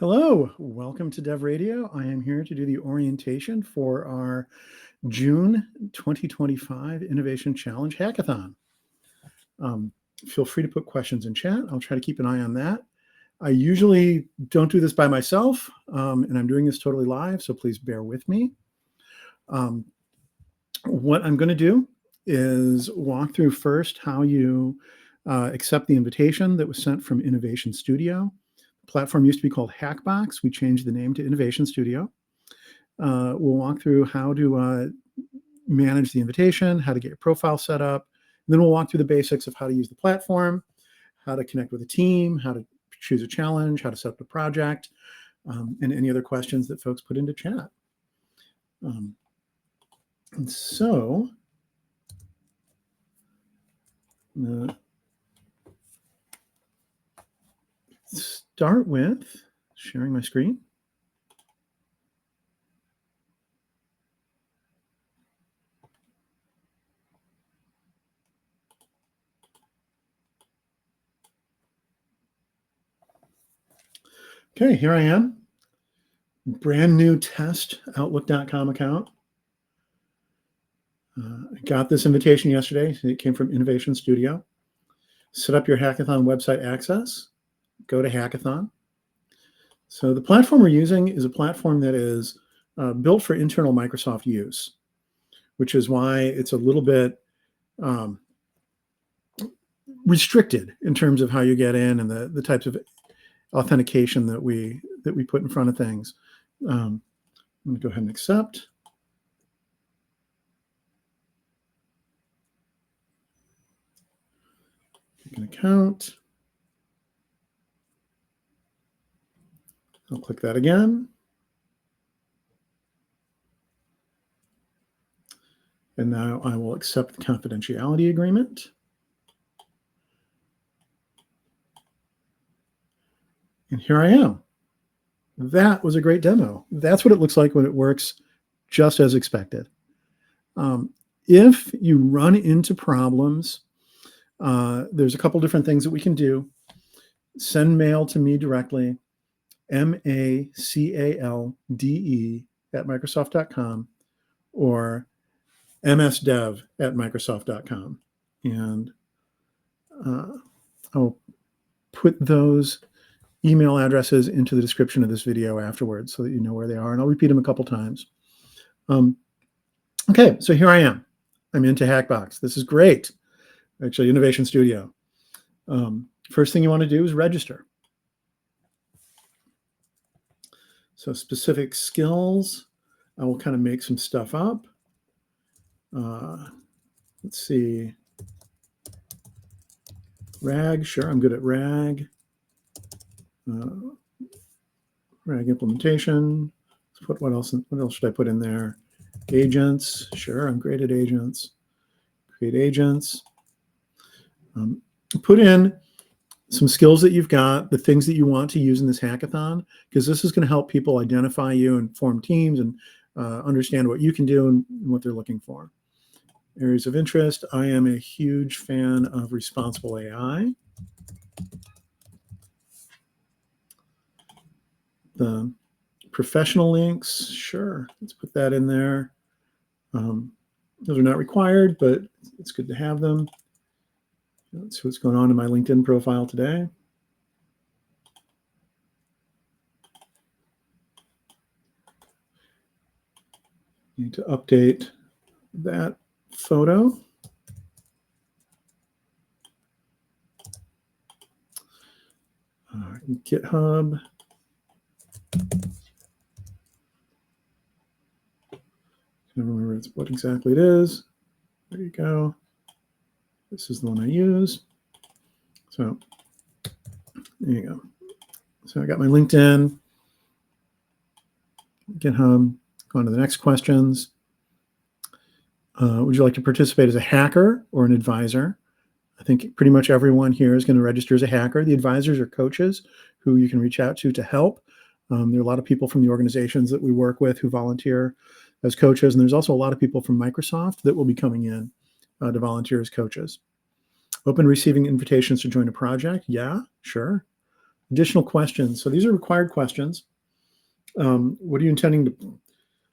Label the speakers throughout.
Speaker 1: Hello, welcome to Dev Radio. I am here to do the orientation for our June 2025 Innovation Challenge Hackathon. Feel free to put questions in chat. I'll try to keep an eye on that. I usually don't do this by myself, and I'm doing this totally live, so please bear with me. What I'm going to do is walk through first how you accept the invitation that was sent from Innovation Studio. The platform used to be called Hackbox. We changed the name to Innovation Studio. We'll walk through how to manage the invitation, how to get your profile set up, and then we'll walk through the basics of how to use the platform, how to connect with a team, how to choose a challenge, how to set up a project, and any other questions that folks put into chat. And so, start with sharing my screen. Okay, here I am. Brand new test Outlook.com account. I got this invitation yesterday. It came from Innovation Studio. Set up your Hackathon website access. Go to Hackathon. So the platform we're using is a platform that is built for internal Microsoft use, which is why it's a little bit restricted in terms of how you get in and the types of authentication that we put in front of things. I'm going to go ahead and accept. Pick an account. I'll click that again. And now I will accept the confidentiality agreement. And here I am. That was a great demo. That's what it looks like when it works just as expected. If you run into problems, there's a couple different things that we can do. Send mail to me directly, macalde@microsoft.com or msdev@microsoft.com. And I'll put those email addresses into the description of this video afterwards so that you know where they are. And I'll repeat them a couple times. Okay, so here I am. I'm into Hackbox. This is great. Actually, Innovation Studio. First thing you want to do is register. So specific skills, I will kind of make some stuff up. Let's see. RAG, sure, I'm good at RAG. RAG implementation. What else should I put in there? Agents, sure, I'm great at agents. Create agents. Put in some skills that you've got, the things that you want to use in this hackathon, because this is going to help people identify you and form teams and understand what you can do and what they're looking for. Areas of interest, I am a huge fan of responsible AI. The professional links, sure, let's put that in there. Those are not required, but it's good to have them. Let's see what's going on in my LinkedIn profile today. Need to update that photo. GitHub. I don't remember what exactly it is. There you go. This is the one I use. So there you go. So I got my LinkedIn, GitHub. Go on to the next questions. Would you like to participate as a hacker or an advisor? I think pretty much everyone here is going to register as a hacker. The advisors are coaches who you can reach out to help. There are a lot of people from the organizations that we work with who volunteer as coaches. And there's also a lot of people from Microsoft that will be coming in to volunteer as coaches. Open receiving invitations to join a project. Yeah, sure. Additional questions. So these are required questions. What are you intending to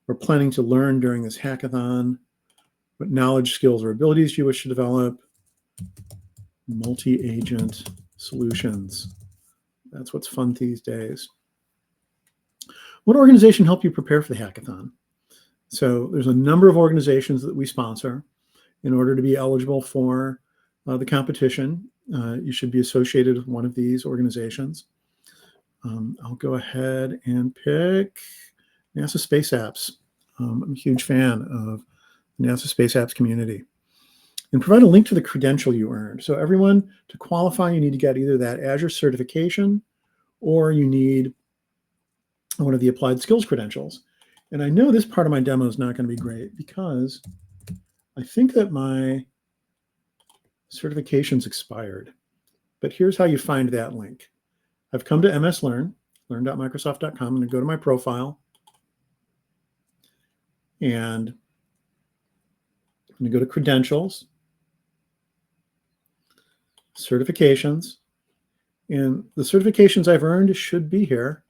Speaker 1: or planning to learn during this hackathon? What knowledge, skills, or abilities you wish to develop? Multi-agent solutions. That's what's fun these days. What organization helped you prepare for the hackathon? So there's a number of organizations that we sponsor. In order to be eligible for the competition, you should be associated with one of these organizations. I'll go ahead and pick NASA Space Apps. I'm a huge fan of the NASA Space Apps community. And provide a link to the credential you earned. So everyone, to qualify, you need to get either that Azure certification or you need one of the applied skills credentials. And I know this part of my demo is not going to be great because I think that my certification's expired. But here's how you find that link. I've come to MS Learn, learn.microsoft.com. I'm going to go to my profile. And I'm going to go to credentials, certifications, and the certifications I've earned should be here.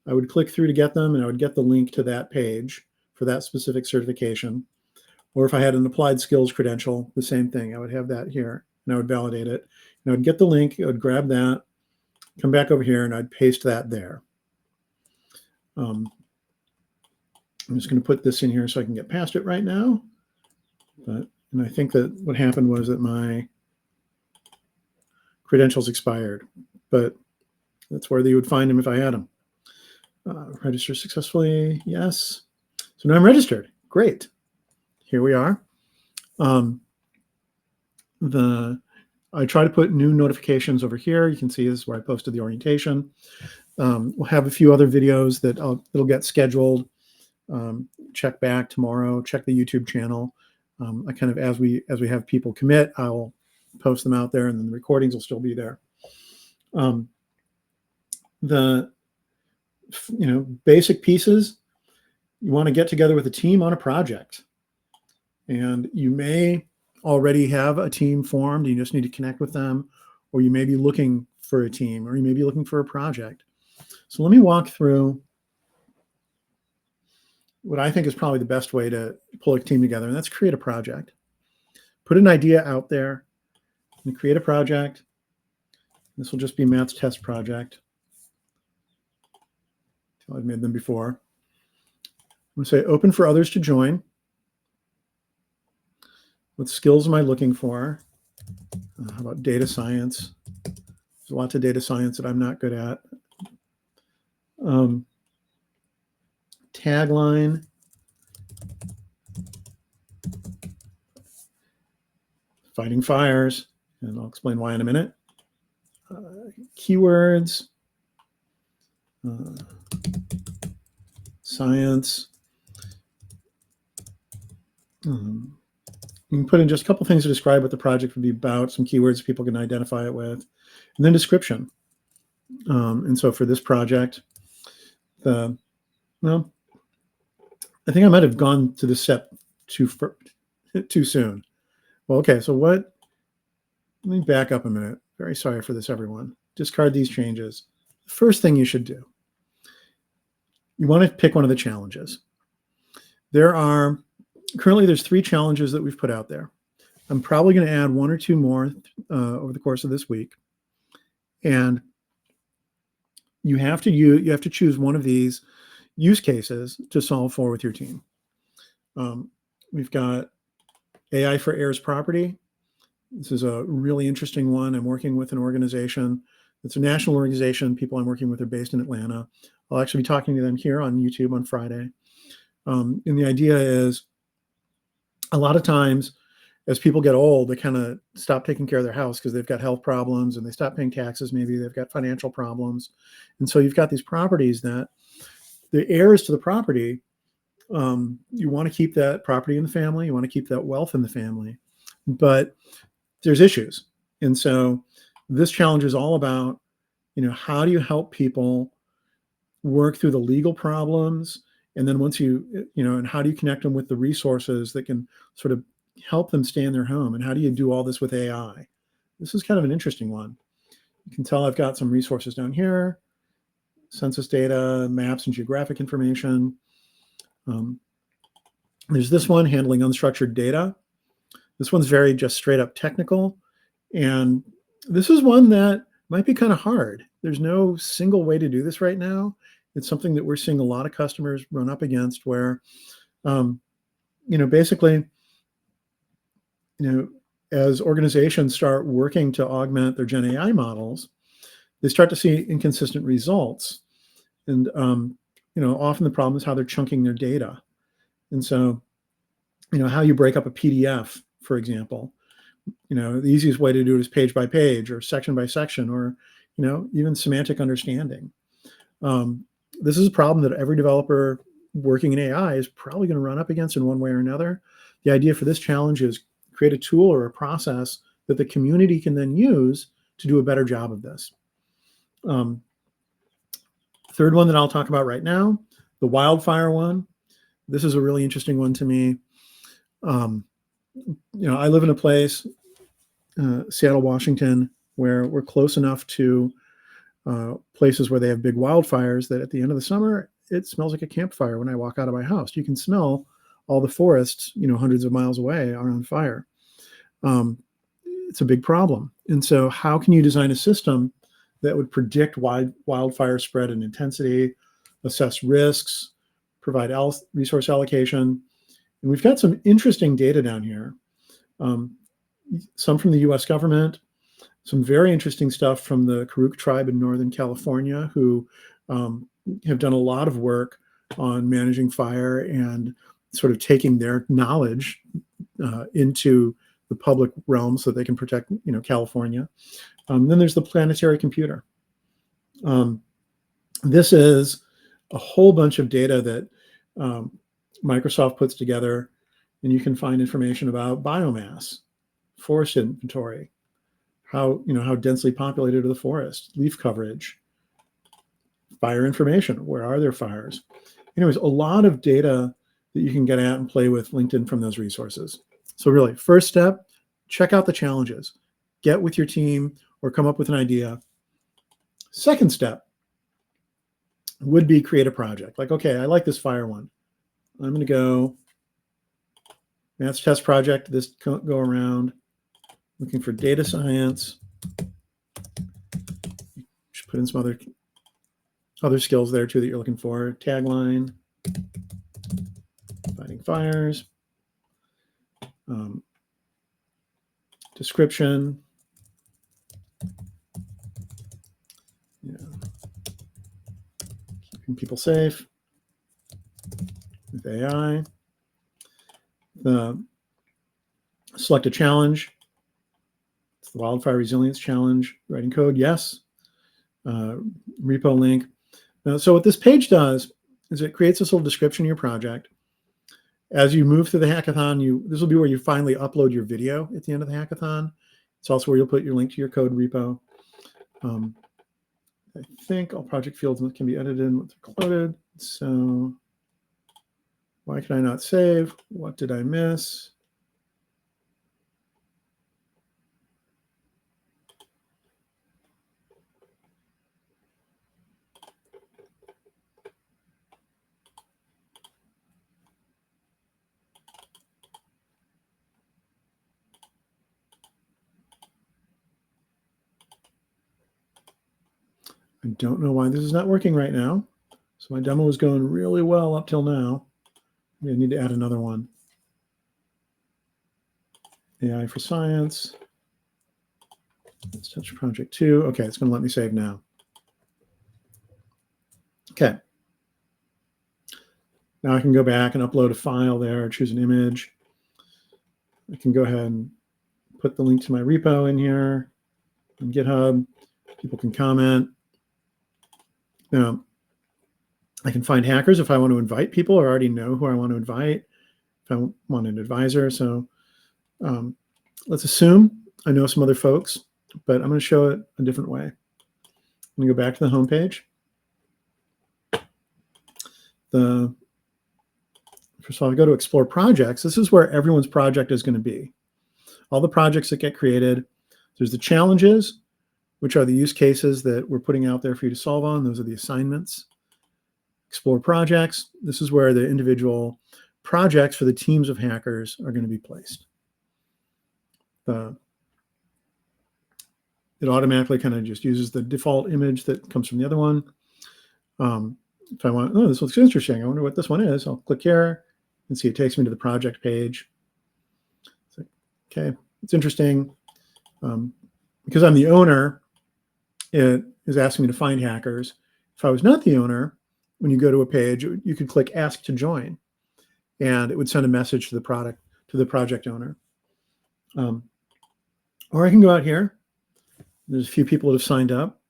Speaker 1: I would click through to get them, and I would get the link to that page for that specific certification. Or if I had an applied skills credential, the same thing. I would have that here, and I would validate it. And I would get the link, I would grab that, come back over here, and I'd paste that there. I'm just going to put this in here so I can get past it right now. And I think that what happened was that my credentials expired, but that's where they would find them if I had them. Register successfully, yes. So now I'm registered. Great. Here we are. I try to put new notifications over here. You can see this is where I posted the orientation. We'll have a few other videos that it'll get scheduled. Check back tomorrow. Check the YouTube channel. I kind of as we have people commit, I'll post them out there, and then the recordings will still be there. The basic pieces. You want to get together with a team on a project, and you may already have a team formed. You just need to connect with them, or you may be looking for a team, or you may be looking for a project. So let me walk through what I think is probably the best way to pull a team together, and that's create a project. Put an idea out there and create a project. This will just be Matt's test project. I've made them before. I'm going to say open for others to join. What skills am I looking for? How about data science? There's lots of data science that I'm not good at. Tagline. Fighting fires, and I'll explain why in a minute. Keywords. Science. You can put in just a couple things to describe what the project would be about, some keywords people can identify it with, and then description. And so for this project, I think I might have gone to this step too soon. Well, okay, so let me back up a minute. Very sorry for this, everyone. Discard these changes. The first thing you should do, you want to pick one of the challenges. Currently there's 3 challenges that we've put out there. I'm probably going to add 1 or 2 more over the course of this week. And you have to choose one of these use cases to solve for with your team. We've got AI for heirs property. This is a really interesting one. I'm working with an organization. It's a national organization. People I'm working with are based in Atlanta. I'll actually be talking to them here on YouTube on Friday. And the idea is a lot of times as people get old, they kind of stop taking care of their house because they've got health problems and they stop paying taxes. Maybe they've got financial problems. And so you've got these properties that the heirs to the property, you want to keep that property in the family. You want to keep that wealth in the family, but there's issues. And so this challenge is all about, how do you help people work through the legal problems? And then once and how do you connect them with the resources that can sort of help them stay in their home? And how do you do all this with AI? This is kind of an interesting one. You can tell I've got some resources down here, census data, maps and geographic information. There's this one, handling unstructured data. This one's very just straight up technical. And this is one that might be kind of hard. There's no single way to do this right now. It's something that we're seeing a lot of customers run up against where, basically, as organizations start working to augment their Gen AI models, they start to see inconsistent results. And, often the problem is how they're chunking their data. And so, how you break up a PDF, for example, the easiest way to do it is page by page or section by section or, even semantic understanding. This is a problem that every developer working in AI is probably going to run up against in one way or another. The idea for this challenge is create a tool or a process that the community can then use to do a better job of this. Third one that I'll talk about right now, the wildfire one. This is a really interesting one to me. I live in a place, Seattle, Washington, where we're close enough to places where they have big wildfires that at the end of the summer, it smells like a campfire when I walk out of my house. You can smell all the forests, hundreds of miles away are on fire. It's a big problem. And so how can you design a system that would predict wildfire spread and intensity, assess risks, provide resource allocation? And we've got some interesting data down here. Some from the US government, some very interesting stuff from the Karuk tribe in Northern California, who have done a lot of work on managing fire and sort of taking their knowledge into the public realm so they can protect, California. Then there's the planetary computer. This is a whole bunch of data that Microsoft puts together, and you can find information about biomass, forest inventory, how densely populated are the forests, leaf coverage, fire information, where are there fires? Anyways, a lot of data that you can get at and play with linked in from those resources. So really, first step, check out the challenges, get with your team or come up with an idea. Second step would be create a project. Like, okay, I like this fire one. I'm going to go maths test project, this go around, looking for data science. Should put in some other skills there too that you're looking for. Tagline, fighting fires, description, keeping people safe with AI. Select a challenge. It's the Wildfire Resilience Challenge. Writing code, yes. Repo link. So what this page does is it creates this little description of your project. As you move through the hackathon, this will be where you finally upload your video at the end of the hackathon. It's also where you'll put your link to your code repo. I think all project fields can be edited once they're loaded. So why can I not save? What did I miss? I don't know why this is not working right now. So my demo is going really well up till now. I need to add another one. AI for science. Let's touch project 2. Okay, it's going to let me save now. Okay. Now I can go back and upload a file there, choose an image. I can go ahead and put the link to my repo in here on GitHub. People can comment. Now, I can find hackers if I want to invite people or already know who I want to invite, if I want an advisor. So let's assume I know some other folks, but I'm going to show it a different way. I'm going to go back to the home page. First of all, I go to Explore Projects. This is where everyone's project is going to be. All the projects that get created. There's the challenges, which are the use cases that we're putting out there for you to solve on. Those are the assignments. Explore projects. This is where the individual projects for the teams of hackers are going to be placed. It automatically kind of just uses the default image that comes from the other one. If I want, oh, this looks interesting. I wonder what this one is. I'll click here and see it takes me to the project page. So, okay, it's interesting. Because I'm the owner, it is asking me to find hackers. If I was not the owner, when you go to a page, you could click Ask to Join, and it would send a message to the project owner. Or I can go out here. There's a few people that have signed up,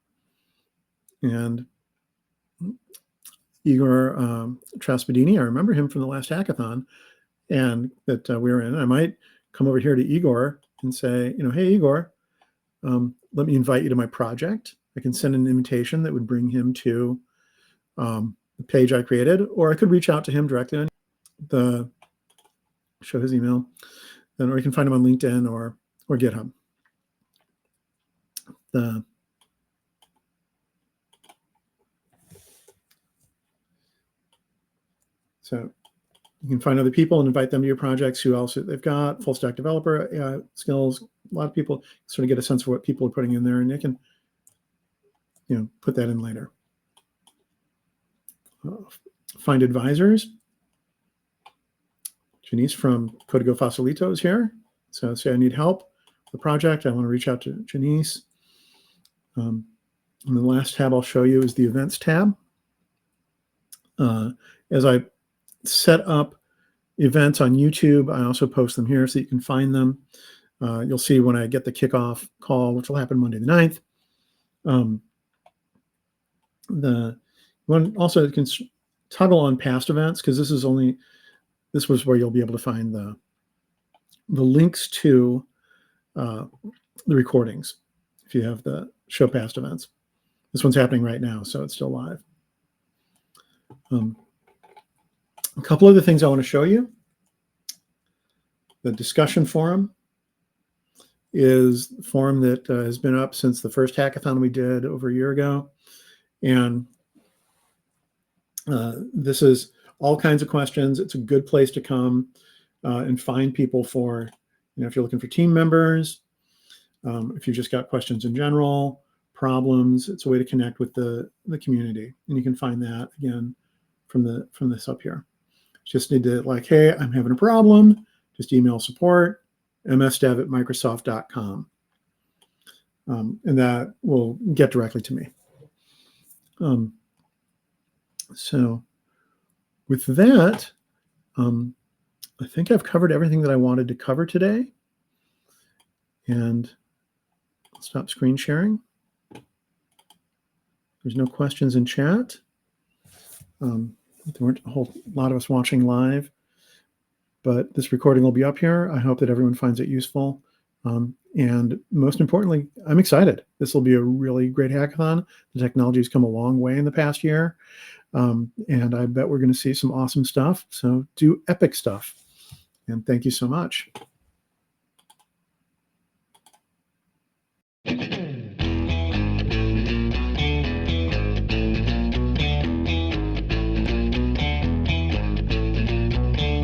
Speaker 1: and Igor Traspadini, I remember him from the last hackathon, and that we were in. I might come over here to Igor and say, hey, Igor, let me invite you to my project. I can send an invitation that would bring him to the page I created, or I could reach out to him directly on show his email, or you can find him on LinkedIn or GitHub. So you can find other people and invite them to your projects. Who else they've got? Full stack developer, AI skills. A lot of people sort of get a sense of what people are putting in there, and they can, put that in later. Find advisors. Janice from Código Facilito is here. So say I need help with the project. I want to reach out to Janice. And the last tab I'll show you is the events tab. As I set up events on YouTube, I also post them here so you can find them. You'll see when I get the kickoff call, which will happen Monday the 9th. Also can toggle on past events, because this was where you'll be able to find the links to the recordings if you have the show past events. This one's happening right now, so it's still live. A couple other things I want to show you. The discussion forum is a forum that has been up since the first hackathon we did over a year ago. And this is all kinds of questions. It's a good place to come and find people for, if you're looking for team members, if you've just got questions in general, problems. It's a way to connect with the community. And you can find that, again, from this up here. Just need to hey, I'm having a problem. Just email support, msdev@microsoft.com. And that will get directly to me. So with that, I think I've covered everything that I wanted to cover today. And I'll stop screen sharing. There's no questions in chat. There weren't a whole lot of us watching live, but this recording will be up here. I hope that everyone finds it useful. And most importantly, I'm excited. This will be a really great hackathon. The technology has come a long way in the past year. And I bet we're going to see some awesome stuff. So do epic stuff. And thank you so much.